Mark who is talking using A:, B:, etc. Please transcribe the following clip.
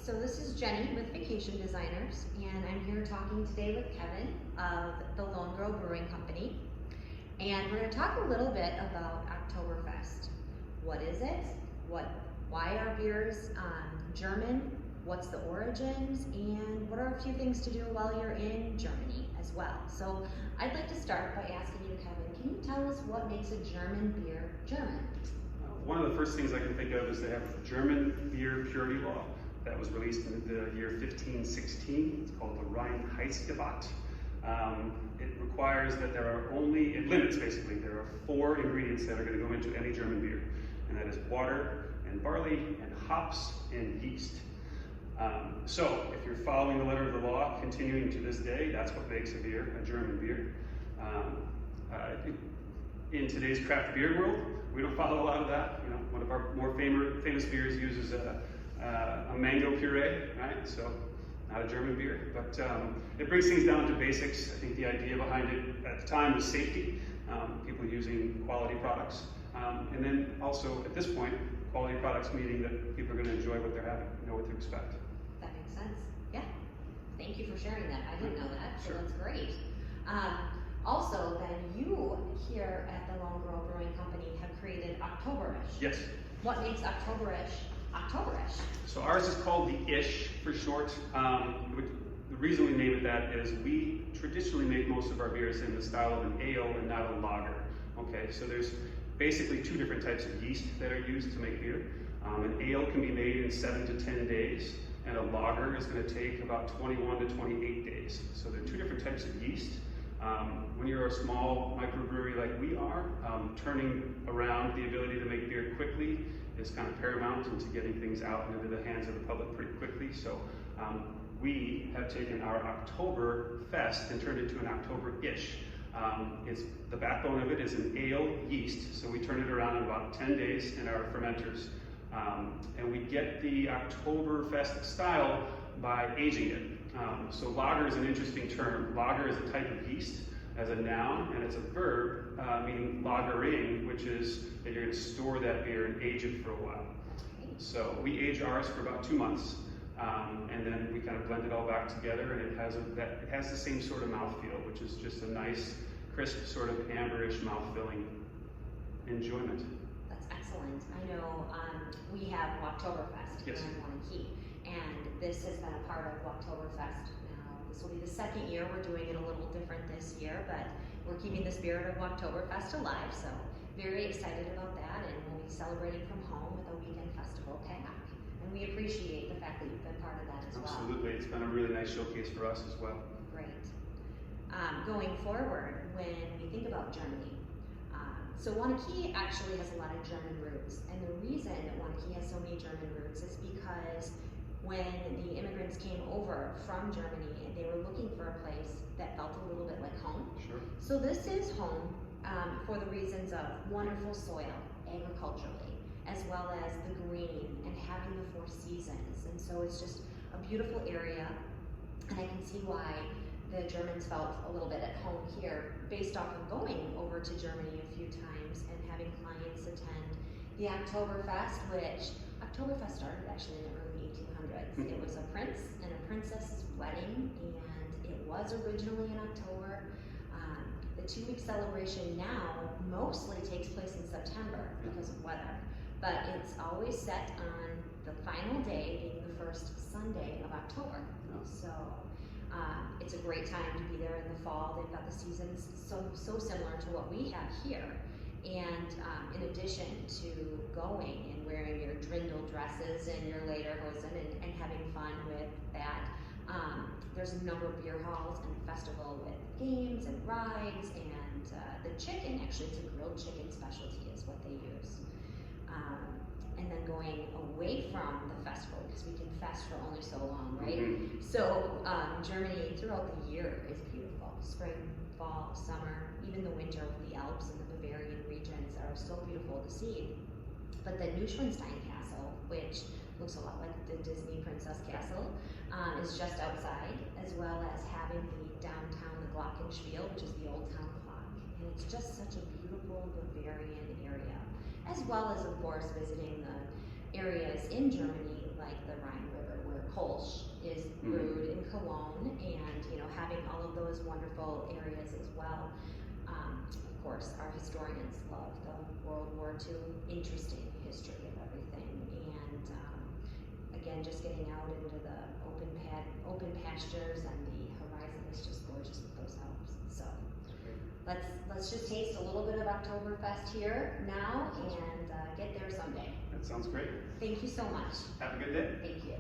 A: So this is Jenny with Vacation Designers, and I'm here talking today with Kevin of the Lone Girl Brewing Company. And we're going to talk a little bit about Oktoberfest. What is it? Why are beers German? What's the origins? And what are a few things to do while you're in Germany as well? So I'd like to start by asking you, Kevin, can you tell us what makes a German beer German?
B: One of the first things I can think of is they have a German beer purity law that was released in the year 1516. It's called the Reinheitsgebot. It requires that it limits basically, there are 4 ingredients that are going to go into any German beer, and that is water and barley and hops and yeast. So if you're following the letter of the law, continuing to this day, that's what makes a beer a German beer. In today's craft beer world, we don't follow a lot of that. You know, one of our more famous beers uses a mango puree, right? So not a German beer, but it brings things down to basics. I think the idea behind it at the time was safety, people using quality products, and then also at this point, quality products meaning that people are going to enjoy what they're having, know what to expect.
A: That makes sense. Yeah. Thank you for sharing that. I didn't know that, so
B: Sure.
A: that's great. Also, then you here at the Lone Girl Brewing Company have created Oktoberfest.
B: Yes.
A: What makes Oktoberfest Oktoberfest?
B: So ours is called the Ish for short. The reason we name it that is we traditionally make most of our beers in the style of an ale and not a lager. Okay, so there's basically 2 different types of yeast that are used to make beer. An ale can be made in 7 to 10 days, and a lager is going to take about 21 to 28 days. So there are 2 different types of yeast. When you're a small microbrewery like we are, turning around the ability to make beer quickly is kind of paramount into getting things out into the hands of the public pretty quickly. So we have taken our Oktoberfest and turned it into an Oktober-ish. The backbone of it is an ale yeast, so we turn it around in about 10 days in our fermenters. And we get the Oktoberfest style by aging it. So lager is an interesting term. Lager is a type of yeast as a noun, and it's a verb, meaning lagering, which is that you're going to store that beer and age it for a while. So we age ours for about 2 months, and then we kind of blend it all back together, and it has the same sort of mouthfeel, which is just a nice, crisp, sort of amberish, mouth-filling enjoyment.
A: That's excellent. I know we have Oktoberfest here in Waunakee, and this has been a part of Oktoberfest now. This will be the 2nd year. We're doing it a little different this year, but we're keeping the spirit of Oktoberfest alive, so very excited about that, and we'll be celebrating from home with a weekend festival pack. And we appreciate the fact that you've been part of that as well.
B: Absolutely. It's been a really nice showcase for us as well.
A: Great. Going forward, when we think about Germany, so Waunakee actually has a lot of German roots, and the reason that Waunakee has so many German roots is because when the immigrants came over from Germany, they were looking for a place that felt a little bit like home.
B: Sure.
A: So this is home for the reasons of wonderful soil, agriculturally, as well as the green and having the 4 seasons. And so it's just a beautiful area, and I can see why the Germans felt a little bit at home here based off of going over to Germany a few times and having clients attend the Oktoberfest, which Oktoberfest started actually in the early 1800s. It was a prince and a princess's wedding, and it was originally in October. The 2-week celebration now mostly takes place in September because of weather, but it's always set on the final day being the 1st Sunday of October. So it's a great time to be there in the fall. They've got the seasons so similar to what we have here. And in addition to going and wearing your Drindel dresses and your lederhosen and having fun with that, there's a number of beer halls and a festival with games and rides, and the chicken, actually it's a grilled chicken specialty is what they use. And then going away from the festival, because we can fest for only so long, right?
B: Mm-hmm.
A: So Germany throughout the year is beautiful. Spring, fall, summer, even the winter with the Alps and the Bavarian regions are so beautiful to see. But the Neuschwanstein Castle, which looks a lot like the Disney Princess Castle, is just outside, as well as having the downtown, the Glockenspiel, which is the old town clock. And it's just such a beautiful Bavarian area, as well as, of course, visiting the areas in Germany, like the Rhine River, where Kolsch is brewed in Cologne, and you know, having all of those wonderful areas as well. Of course, our historians love the World War II interesting history of everything, and again, just getting out into the open pastures, and the horizon is just gorgeous with those Alps. So let's just taste a little bit of Oktoberfest here now, and get there someday.
B: That sounds great.
A: Thank you so much.
B: Have a good day.
A: Thank you.